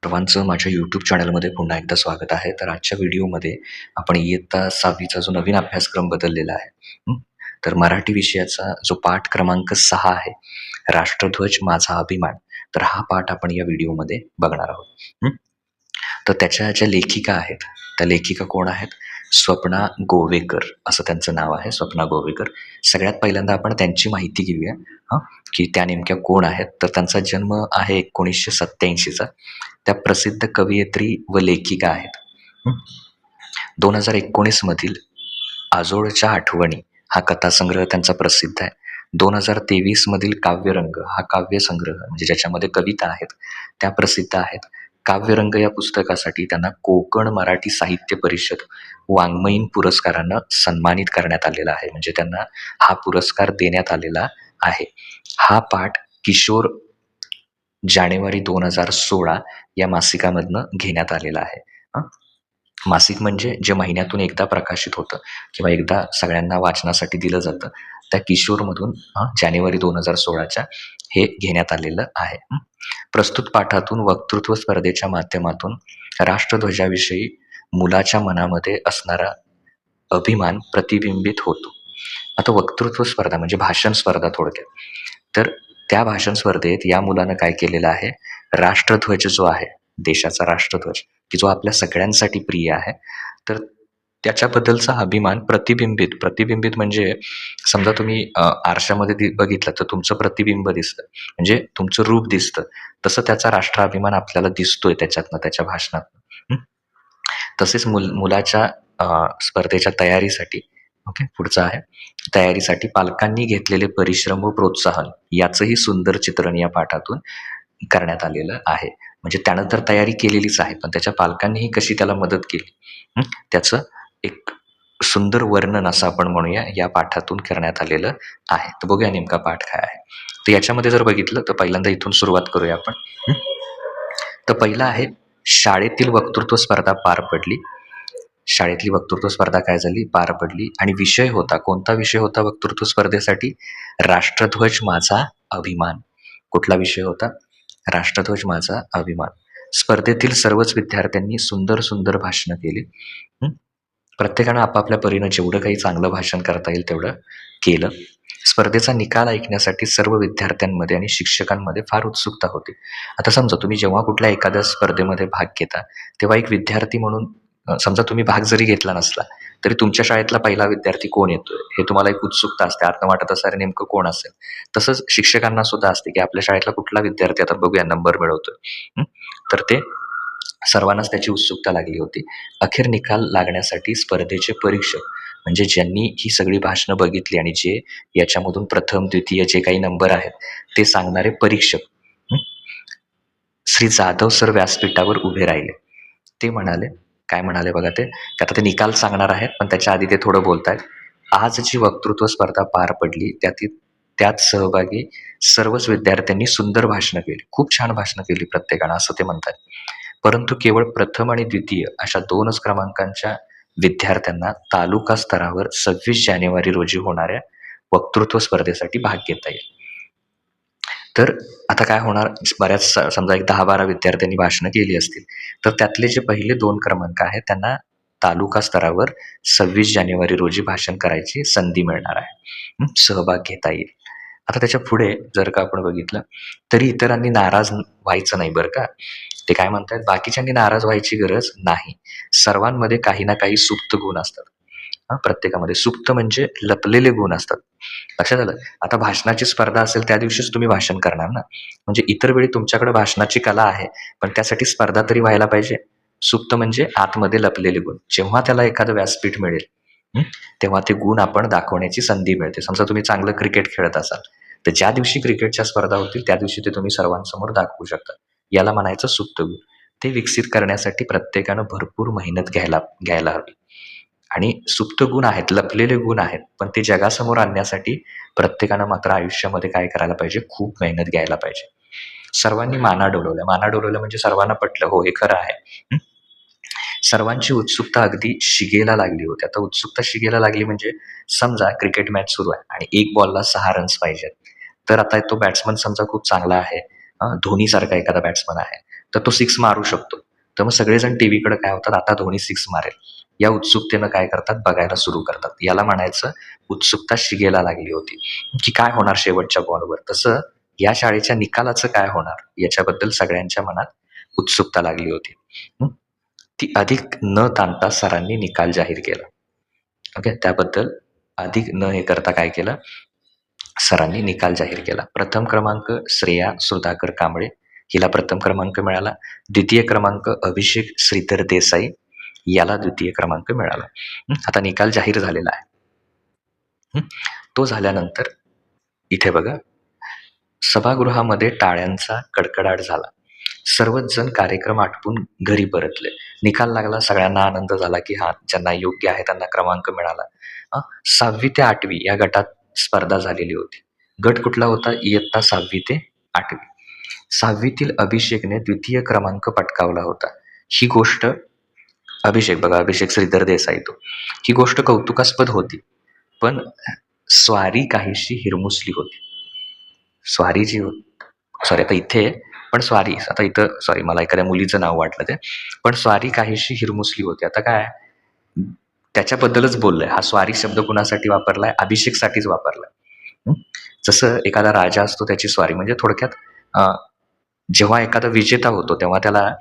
सर्वांचं माझ्या यूट्यूब चॅनलमध्ये पुन्हा एकदा स्वागत आहे. तर आजच्या व्हिडिओमध्ये आपण इयत्ता 6वीचा जो नवीन अभ्यासक्रम बदललेला आहे, तर मराठी विषयाचा जो पाठ क्रमांक 6 आहे, राष्ट्रध्वज माझा अभिमान. तर हा पाठ आपण या व्हिडिओमध्ये बघणार आहोत. तर त्याच्या ज्या लेखिका आहेत, त्या लेखिका कोण आहेत? स्वप्ना गोवेकर असं त्यांचं नाव आहे, स्वप्ना गोवेकर. सगळ्यात पहिल्यांदा आपण त्यांची माहिती घेऊया, हां, की त्या नेमक्या कोण आहेत. तर त्यांचा जन्म आहे 1987चा. त्या प्रसिद्ध कवयित्री व लेखिका आहेत. 2019 मधील आजोळच्या आठवणी हा कथासंग्रह त्यांचा प्रसिद्ध आहे. 2023 मधील काव्यरंग हा काव्यसंग्रह म्हणजे ज्याच्यामध्ये कविता आहेत त्या प्रसिद्ध आहेत. काव्यरंग या पुस्तकासाठी त्यांना कोकण मराठी साहित्य परिषद वाङ्मयीन पुरस्कारानं सन्मानित करण्यात आलेला आहे. म्हणजे त्यांना हा पुरस्कार देण्यात आलेला आहे. हा पाठ किशोर जानेवारी 2016 या मासिकामधनं घेण्यात आलेला आहे. मासिक म्हणजे जे महिन्यातून एकदा प्रकाशित होतं किंवा एकदा सगळ्यांना वाचनासाठी दिलं जातं. त्या किशोरमधून जानेवारी 2016च्या हे घेण्यात आलेलं आहे. प्रस्तुत पाठातून वक्तृत्व स्पर्धेच्या माध्यमातून राष्ट्रध्वजाविषयी मुलाच्या मनामध्ये असणारा अभिमान प्रतिबिंबित होतो. आता वक्तृत्व स्पर्धा म्हणजे भाषण स्पर्धा थोडक्यात. तर त्या भाषण स्पर्धेत या मुलानं काय केलेलं आहे? राष्ट्रध्वज जो आहे, देशाचा राष्ट्रध्वज, की जो आपल्या सगळ्यांसाठी प्रिय आहे, तर त्याच्याबद्दलचा अभिमान प्रतिबिंबित म्हणजे समजा तुम्ही आरशामध्ये बघितलं तर तुमचं प्रतिबिंब दिसतं, म्हणजे तुमचं रूप दिसतं. तसं त्याचा राष्ट्राभिमान आपल्याला दिसतोय त्याच्यातनं, त्याच्या भाषणातनं. तसेच मुलाच्या स्पर्धेच्या तयारीसाठी, ओके, पुढचं आहे, तयारीसाठी पालकांनी घेतलेले परिश्रम व प्रोत्साहन याचंही सुंदर चित्रण या पाठातून करण्यात आलेलं आहे. म्हणजे त्यानं तर तयारी केलेलीच आहे, पण त्याच्या पालकांनीही कशी त्याला मदत केली, त्याचं एक सुंदर वर्णन असं आपण म्हणूया या पाठातून करण्यात आलेलं आहे. तर बघूया नेमका पाठ काय आहे. तर याच्यामध्ये जर बघितलं तर पहिल्यांदा इथून सुरुवात करूया आपण. तर पहिला आहे, शाळेतील वक्तृत्व स्पर्धा पार पडली. शाळेतली वक्तृत्व स्पर्धा काय झाली? पार पडली. आणि विषय होता, कोणता विषय होता वक्तृत्व स्पर्धेसाठी? राष्ट्रध्वज माझा अभिमान. कुठला विषय होता? राष्ट्रध्वज माझा अभिमान. स्पर्धेतील सर्वच विद्यार्थ्यांनी सुंदर सुंदर भाषणं केली. प्रत्येकानं आपापल्या परीनं जेवढं काही चांगलं भाषण करता येईल तेवढं केलं. स्पर्धेचा निकाल ऐकण्यासाठी सर्व विद्यार्थ्यांमध्ये आणि शिक्षकांमध्ये फार उत्सुकता होती. आता समजा तुम्ही जेव्हा कुठल्या एखाद्या स्पर्धेमध्ये भाग घेता, तेव्हा एक विद्यार्थी म्हणून समजा तुम्ही भाग जरी घेतला नसला तरी तुमच्या शाळेतला पहिला विद्यार्थी कोण येतोय हे तुम्हाला एक उत्सुकता असते, आतनं वाटत असणारे नेमकं कोण असेल. तसंच शिक्षकांना सुद्धा असते की आपल्या शाळेतला कुठला विद्यार्थी आता बघूया नंबर मिळवतोय. तर ते सर्वांनाच त्याची उत्सुकता लागली होती. अखेर निकाल लागण्यासाठी स्पर्धेचे परीक्षक म्हणजे ज्यांनी ही सगळी भाषणं बघितली आणि जे याच्यामधून प्रथम द्वितीय जे काही नंबर आहेत ते सांगणारे परीक्षक श्री जाधव सर व्यासपीठावर उभे राहिले. ते म्हणाले, काय म्हणाले बघा ते, की आता ते निकाल सांगणार आहेत, पण त्याच्या आधी ते थोडं बोलतायत. आज जी वक्तृत्व स्पर्धा पार पडली त्यात सहभागी सर्वच विद्यार्थ्यांनी सुंदर भाषणं केली. खूप छान भाषणं केली प्रत्येकानं असं ते म्हणतात. परंतु केवळ प्रथम आणि द्वितीय अशा 2च क्रमांकांच्या विद्यार्थ्यांना तालुका स्तरावर 26 जानेवारी रोजी होणाऱ्या वक्तृत्व स्पर्धेसाठी भाग घेता येईल. तर आता काय होणार? बऱ्याच समजा एक 10-12 विद्यार्थ्यांनी भाषणं केली असतील, तर त्यातले जे पहिले 2 क्रमांक आहेत त्यांना तालुका स्तरावर 26 जानेवारी रोजी भाषण करायची संधी मिळणार आहे. सहभाग घेता येईल. आता त्याच्या पुढे जर का आपण बघितलं तरी इतरांनी नाराज व्हायचं नाही बरं का. ते काय म्हणतात, बाकीच्यांनी नाराज व्हायची गरज नाही. सर्वांमध्ये काही ना काही सुप्त गुण असतात. प्रत्येकामध्ये सुप्त म्हणजे लपलेले गुण असतात. लक्षात आलं? आता भाषणाची स्पर्धा असेल त्या दिवशीच तुम्ही भाषण करणार ना. म्हणजे इतर वेळी तुमच्याकडे भाषणाची कला आहे, पण त्यासाठी स्पर्धा तरी व्हायला पाहिजे. सुप्त म्हणजे आतमध्ये लपलेले गुण. जेव्हा त्याला एखादं व्यासपीठ मिळेल, तेव्हा ते गुण आपण दाखवण्याची संधी मिळते. समजा तुम्ही चांगलं क्रिकेट खेळत असाल, तर ज्या दिवशी क्रिकेटच्या स्पर्धा होतील त्या दिवशी ते तुम्ही सर्वांसमोर दाखवू शकता. याला म्हणायचं सुप्त गुण. ते विकसित करण्यासाठी प्रत्येकानं भरपूर मेहनत घ्यायला हवी. आणि सुप्त गुण आहेत, लपलेले गुण आहेत, पण ते जगासमोर आणण्यासाठी प्रत्येकानं मात्र आयुष्यामध्ये काय करायला पाहिजे? खूप मेहनत घ्यायला पाहिजे. सर्वांनी माना डोलवल्या म्हणजे सर्वांना पटलं, हो हे खरं आहे. सर्वांची उत्सुकता अगदी शिगेला लागली होती. आता उत्सुकता शिगेला लागली म्हणजे समजा क्रिकेट मॅच सुरू आहे आणि 1 बॉलला 6 रन्स पाहिजेत. तर आता तो बॅट्समन समजा खूप चांगला आहे, धोनीसारखा एखादा बॅट्समन आहे, तर तो सिक्स मारू शकतो. तर मग सगळेजण टीव्हीकडे काय होतात, आता धोनी सिक्स मारेल या उत्सुकतेनं काय करतात, बघायला सुरू करतात. याला म्हणायचं उत्सुकता शिगेला लागली होती, की काय होणार शेवटच्या बॉलवर. तसं या शाळेच्या निकालाचं काय होणार याच्याबद्दल सगळ्यांच्या मनात उत्सुकता लागली होती. ती अधिक न ताणता सरांनी निकाल जाहीर केला. ओके. त्याबद्दल अधिक न हे करता काय केलं, सरांनी निकाल जाहीर केला. प्रथम क्रमांक श्रेया सुधाकर कांबळे हिला प्रथम क्रमांक मिळाला. द्वितीय क्रमांक अभिषेक श्रीधर देसाई याला द्वितीय क्रमांक मिळाला. आता निकाल जाहीर झालेला आहे. तो झाल्यानंतर इथे बघा, सभागृहामध्ये टाळ्यांचा कडकडाट झाला. सर्वच जण कार्यक्रम आटपून घरी परतले. निकाल लागला, सगळ्यांना आनंद झाला, की हा ज्यांना योग्य आहे त्यांना क्रमांक मिळाला. 6वी ते 8वी या गटात स्पर्धा झालेली होती. गट कुठला होता? इयत्ता 6वी ते 8वी. 6वीतील अभिषेकने द्वितीय क्रमांक पटकावला होता. ही गोष्ट अभिषेक बघा, अभिषेक श्रीधर देसाई तो. ही गोष्ट कौतुकास्पद होती, पण स्वारी काहीशी हिरमुसली होती. स्वारी जी सॉरी आता इथे पण स्वारी आता इथं सॉरी मला एखाद्या मुलीचं नाव वाटलं ते. पण स्वारी काहीशी हिरमुसली होती. आता काय त्याच्याबद्दलच बोललोय. हा स्वारी शब्द कुणासाठी वापरलाय? अभिषेकसाठीच वापरलाय. जसं एखादा राजा असतो त्याची स्वारी म्हणजे थोडक्यात जेव्हा एखादा विजेता होतो तेव्हा त्याला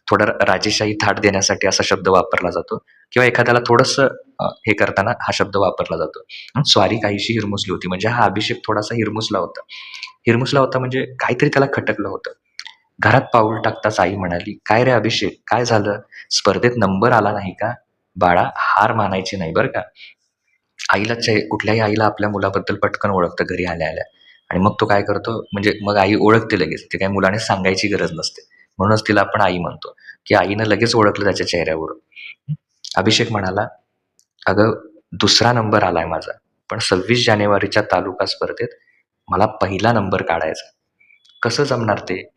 थोडं राजेशाही थाट देण्यासाठी असा शब्द वापरला जातो, किंवा एखाद्याला थोडंसं हे करताना हा शब्द वापरला जातो. स्वारी काहीशी हिरमुसली होती म्हणजे हा अभिषेक थोडासा हिरमुसला होता. हिरमुसला होता म्हणजे काहीतरी त्याला खटकलं होतं. घरात पाऊल टाकताच आई म्हणाली, "काय रे अभिषेक, काय झालं? स्पर्धेत नंबर आला नाही का? बाळा, हार मानायची नाही बरं का." आईला कुठल्याही आईला आपल्या मुलाबद्दल पटकन ओळखतं घरी आल्या-आल्या. आणि मग तो काय करतो, म्हणजे मग आई ओळखते लगेच. ते काही मुलाने सांगायची गरज नसते. म्हणूनच तिला आपण आई म्हणतो, की आईनं लगेच ओळखलं त्याच्या चेहऱ्यावरून. अभिषेक म्हणाला, "अगं, दुसरा नंबर आलाय माझा, पण 26 जानेवारीच्या तालुका स्पर्धेत मला पहिला नंबर काढायचा. कसं जमणार ते?"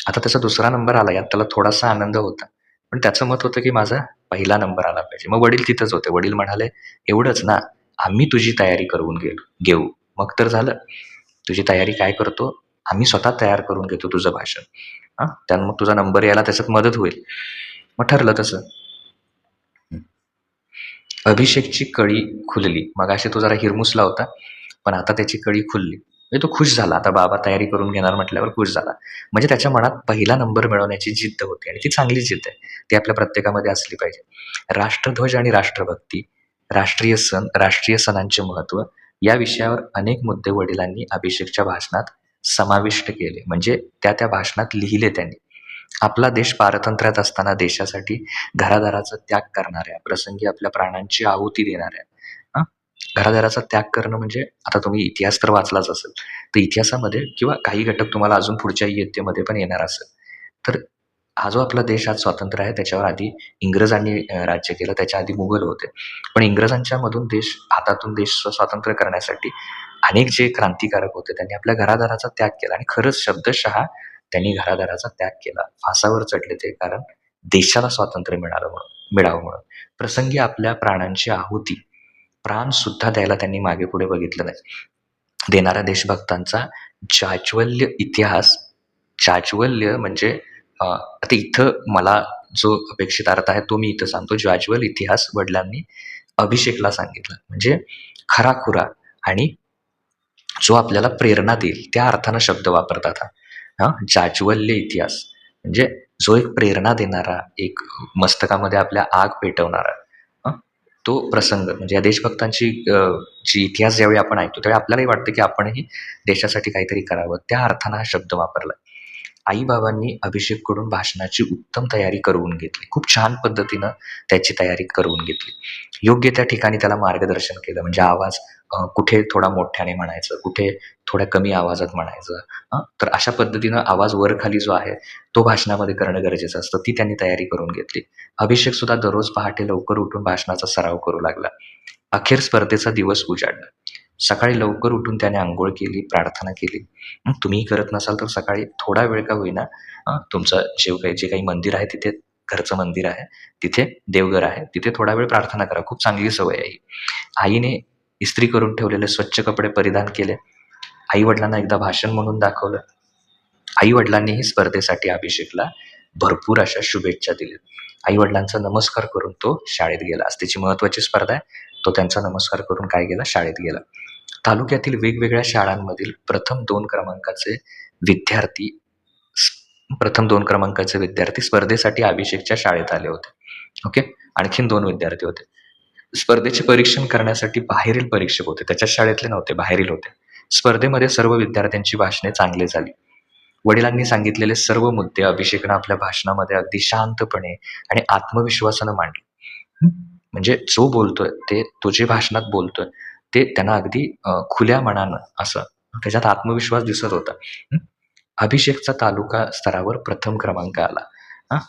आता त्याचा दुसरा नंबर आला यात त्याला थोडासा आनंद होता. पण त्याचं मत होतं, की माझा पहिला नंबर आला पाहिजे. मग वडील तिथंच होते. वडील म्हणाले, "एवढंच ना, आम्ही तुझी तयारी करून घेऊ." मग तर झालं. "तुझी तयारी काय करतो? आम्ही स्वतः तयार करून घेतो तुझं भाषण. त्यानं मग तुझा नंबर यायला त्याच्यात मदत होईल." मग ठरलं तसं. अभिषेकची कळी खुलली. मगाशी तो जरा हिरमुसला होता, पण आता त्याची कळी खुलली. म्हणजे तो खुश झाला. आता बाबा तयारी करून घेणार म्हटल्यावर खुश झाला. म्हणजे त्याच्या मनात पहिला नंबर मिळवण्याची जिद्द होती आणि ती चांगली जिद्द आहे. ती आपल्या प्रत्येकामध्ये असली पाहिजे. राष्ट्रध्वज आणि राष्ट्रभक्ती, राष्ट्रीय सण, राष्ट्रीय सणांचे महत्त्व या विषयावर अनेक मुद्दे वडिलांनी अभिषेकच्या भाषणात समाविष्ट केले. म्हणजे त्या भाषणात लिहिले त्यांनी. आपला देश पारतंत्र्यात असताना देशासाठी घरादाराचा त्याग करणाऱ्या, प्रसंगी आपल्या प्राणांची आहुती देणाऱ्या, घरादाराचा त्याग करणं म्हणजे आता तुम्ही इतिहास तर वाचलाच असेल. तर इतिहासामध्ये किंवा काही घटक तुम्हाला अजून पुढच्या इयत्तेमध्ये पण येणार असेल. तर हा जो आपला देश आज स्वतंत्र आहे त्याच्यावर आधी इंग्रजांनी राज्य केलं. त्याच्या आधी मुघल होते. पण इंग्रजांच्या मधून हातातून देश स्वातंत्र्य करण्यासाठी अनेक जे क्रांतिकारक होते त्यांनी आपल्या घरादाराचा त्याग केला आणि खरंच शब्दशः त्यांनी घरादाराचा त्याग केला. फासावर चढले ते कारण देशाला स्वातंत्र्य मिळावं म्हणून. प्रसंगी आपल्या प्राणांची आहुती, प्राण सुद्धा द्यायला त्यांनी मागे पुढे बघितलं नाही. देणाऱ्या देशभक्तांचा जाज्वल्य इतिहास, जाज्वल्य म्हणजे आता इथं मला जो अपेक्षित अर्थ आहे तो मी इथं सांगतो. जाज्वल इतिहास वडिलांनी अभिषेकला सांगितला. म्हणजे खराखुरा आणि जो आपल्याला प्रेरणा देईल त्या अर्थानं शब्द वापरतात हा. जाज्वल्य इतिहास म्हणजे जो एक प्रेरणा देणारा, एक मस्तकामध्ये आपल्या आग पेटवणारा तो प्रसंग म्हणजे या देशभक्तांची जी इतिहास ज्यावेळी आपण ऐकतो त्यावेळी आपल्यालाही वाटतं की आपणही देशासाठी काहीतरी करावं. त्या अर्थानं हा शब्द वापरला. आई-बाबांनी अभिषेककडून भाषणाची उत्तम तयारी करवून घेतली. खूप छान पद्धतीनं त्याची तयारी करवून घेतली. योग्य त्या ठिकाणी त्याला मार्गदर्शन केलं. म्हणजे आवाज कुठे थोडा मोठ्याने म्हणायचं, कुठे थोड्या कमी आवाजात म्हणायचं. तर अशा पद्धतीनं आवाज वर-खाली जो आहे तो भाषणामध्ये करणं गरजेचं असतं. ती त्यांनी तयारी करून घेतली. अभिषेक सुद्धा दररोज पहाटे लवकर उठून भाषणाचा सराव करू लागला. अखेर स्पर्धेचा दिवस उजाडला. सकाळी लवकर उठून त्याने अंघोळ केली, प्रार्थना केली. तुम्हीही करत नसाल तर सकाळी थोडा वेळ का होईना तुमचं जे काही मंदिर आहे तिथे, घरचं मंदिर आहे तिथे, देवघर आहे तिथे थोडा वेळ प्रार्थना करा. खूप चांगली सवय आहे ही. आईने इस्त्री करून ठेवलेले स्वच्छ कपडे परिधान केले. आई-वडिलांना एकदा भाषण म्हणून दाखवलं. आई-वडिलांनीही स्पर्धेसाठी अभिषेकला भरपूर अशा शुभेच्छा दिल्या. आई-वडिलांचा नमस्कार करून तो शाळेत गेला. आज त्याची महत्त्वाची स्पर्धा आहे. तो त्यांचा नमस्कार करून काय गेला? शाळेत गेला. तालुक्यातील वेगवेगळ्या शाळांमधील विद्यार्थी प्रथम 2 क्रमांकाचे विद्यार्थी स्पर्धेसाठी अभिषेकच्या शाळेत आले होते. ओके. आणखीन 2 विद्यार्थी होते. स्पर्धेचे परीक्षण करण्यासाठी बाहेरील परीक्षक होते. त्याच्याच शाळेतले नव्हते, बाहेरील होते. स्पर्धेमध्ये सर्व विद्यार्थ्यांची भाषणे चांगली झाली. वडिलांनी सांगितलेले सर्व मुद्दे अभिषेकनं आपल्या भाषणामध्ये अगदी शांतपणे आणि आत्मविश्वासानं मांडले. म्हणजे जो बोलतोय तो जे भाषणात बोलतोय ते त्यांना अगदी खुल्या मनानं असं त्याच्यात आत्मविश्वास दिसत होता. अभिषेकचा तालुका स्तरावर प्रथम क्रमांक आला.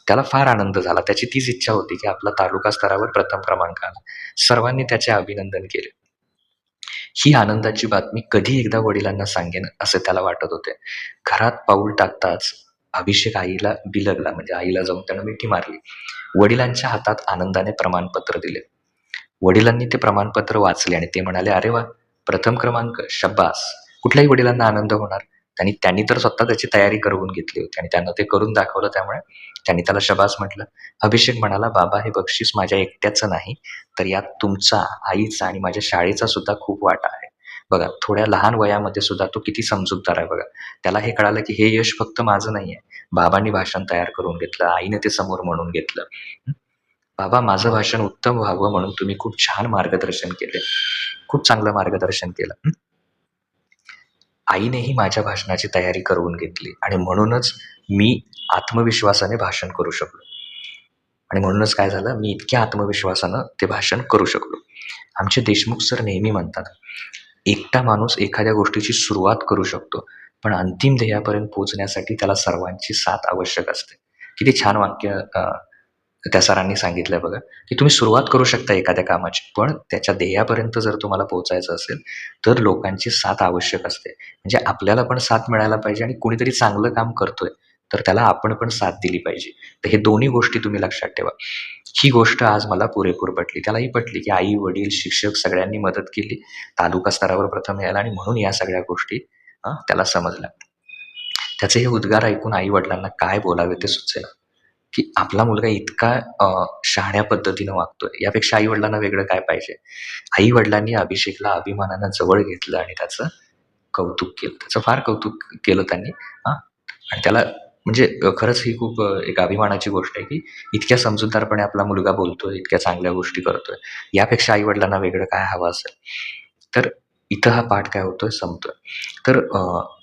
त्याला फार आनंद झाला. त्याची तीच इच्छा होती की आपला तालुका स्तरावर प्रथम क्रमांक आला. सर्वांनी त्याचे अभिनंदन केले. ही आनंदाची बातमी कधी एकदा वडिलांना सांगेन असे त्याला वाटत होते. घरात पाऊल टाकताच अभिषेक आईला बिलगला, म्हणजे आईला जाऊन त्यानं मिठी मारली. वडिलांच्या हातात आनंदाने प्रमाणपत्र दिले. वडिलांनी ते प्रमाणपत्र वाचले आणि ते म्हणाले, "अरे वा, प्रथम क्रमांक, शब्बास." कुठल्याही वडिलांना आनंद होणार. त्यांनी तर स्वतः त्याची तयारी करून घेतली होती आणि त्यानं ते करून दाखवलं, त्यामुळे त्यांनी त्याला शबास म्हटलं. अभिषेक म्हणाला, "बाबा, हे बक्षीस माझ्या एकट्याचं नाही, तर यात तुमचा, आईचा आणि माझ्या शाळेचा सुद्धा खूप वाटा आहे." बघा, थोड्या लहान वयामध्ये सुद्धा तो किती समजूतदार आहे बघा. त्याला हे कळालं की हे यश फक्त माझं नाहीये. बाबांनी भाषण तयार करून घेतलं, आईने ते समोर म्हणून घेतलं. "बाबा, माझं भाषण उत्तम व्हावं म्हणून तुम्ही खूप छान मार्गदर्शन केले. खूप चांगलं मार्गदर्शन केलं." आईनेही माझ्या भाषणाची तयारी करून घेतली आणि म्हणूनच मी आत्मविश्वासाने भाषण करू शकलो. आणि म्हणूनच काय झालं, मी इतक्या आत्मविश्वासानं ते भाषण करू शकलो. आमचे देशमुख सर नेहमी म्हणतात, एकटा माणूस एखाद्या गोष्टीची सुरुवात करू शकतो, पण अंतिम ध्येयापर्यंत पोहोचण्यासाठी त्याला सर्वांची साथ आवश्यक असते. किती छान वाक्य त्या सरांनी सांगितलंय बघा, की तुम्ही सुरुवात करू शकता एखाद्या कामाची, पण त्याच्या ध्येयापर्यंत जर तुम्हाला पोहोचायचं असेल, तर लोकांची साथ आवश्यक असते. म्हणजे आपल्याला पण साथ मिळायला पाहिजे आणि कोणीतरी चांगलं काम करतोय, तर त्याला आपण पण साथ दिली पाहिजे. तर हे दोन्ही गोष्टी तुम्ही लक्षात ठेवा. ही गोष्ट आज मला पुरेपूर पटली. त्यालाही पटली, की आई-वडील, शिक्षक सगळ्यांनी मदत केली तालुका स्तरावर प्रथम यायला आणि म्हणून या सगळ्या गोष्टी त्याला समजल्या. त्याचे हे उद्गार ऐकून आई-वडिलांना काय बोलावे ते सुचेना. की आपला मुलगा इतका शहाण्या पद्धतीनं वागतोय, यापेक्षा आई-वडिलांना वेगळं काय पाहिजे? आई-वडिलांनी अभिषेकला अभिमानानं जवळ घेतलं आणि त्याचं कौतुक केलं. त्याचं फार कौतुक केलं त्यांनी. आणि त्याला म्हणजे खरंच ही खूप एक अभिमानाची गोष्ट आहे, की इतक्या समजूतदारपणे आपला मुलगा बोलतोय, इतक्या चांगल्या गोष्टी करतोय. यापेक्षा आई-वडिलांना वेगळं काय हवं असेल? तर इथं हा पाठ काय होतोय? संपतोय. तर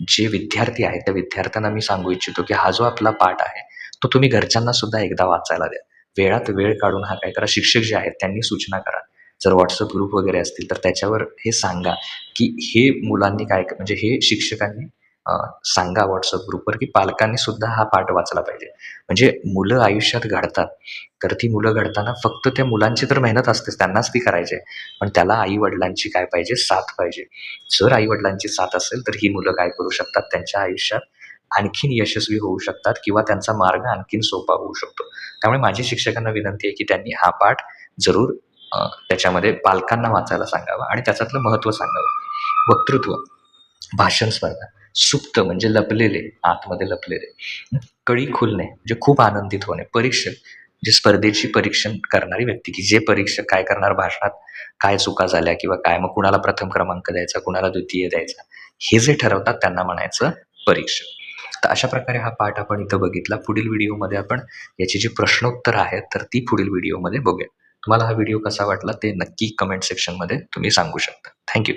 जे विद्यार्थी आहेत, त्या विद्यार्थ्यांना मी सांगू इच्छितो, की हा जो आपला पाठ आहे, तो तुम्ही घरच्यांना सुद्धा एकदा वाचायला द्या. वेळात वेळ काढून हा काय करा, शिक्षक जे आहेत त्यांनी सूचना करा. जर WhatsApp ग्रुप वगैरे असतील, तर त्याच्यावर हे सांगा, की हे मुलांनी काय म्हणजे हे शिक्षकांनी सांगा WhatsApp ग्रुपवर, की पालकांनी सुद्धा हा पाठ वाचला पाहिजे. म्हणजे मुलं आयुष्यात घडतात, तर ती मुलं घडताना फक्त त्या मुलांची तर मेहनत असतेच, त्यांनाच ती करायची आहे. पण त्याला आई-वडिलांची काय पाहिजे? साथ पाहिजे. जर आई-वडिलांची साथ असेल, तर ही मुलं काय करू शकतात? त्यांच्या आयुष्यात आणखीन यशस्वी होऊ शकतात किंवा त्यांचा मार्ग आणखीन सोपा होऊ शकतो. त्यामुळे माझी शिक्षकांना विनंती आहे, की त्यांनी हा पाठ जरूर त्याच्यामध्ये पालकांना वाचायला सांगावा आणि त्याच्यातलं महत्त्व सांगावं. वक्तृत्व, भाषण स्पर्धा, सुप्त म्हणजे लपलेले, आतमध्ये लपलेले, कळी खुलणे म्हणजे खूप आनंदित होणे, परीक्षक म्हणजे स्पर्धेची परीक्षण करणारी व्यक्ती, की जे परीक्षक काय करणार भाषणात, काय चुका झाल्या किंवा काय, मग कुणाला प्रथम क्रमांक द्यायचा, कुणाला द्वितीय द्यायचा, हे जे ठरवतात त्यांना म्हणायचं परीक्षक. तर अशा प्रकारे हा पाठ आपण इथं बघितला. पुढील व्हिडिओमध्ये आपण याची जी प्रश्नोत्तर आहेत, तर ती पुढील व्हिडिओमध्ये बघूया. तुम्हाला हा व्हिडिओ कसा वाटला ते नक्की कमेंट सेक्शनमध्ये तुम्ही सांगू शकता. Thank you.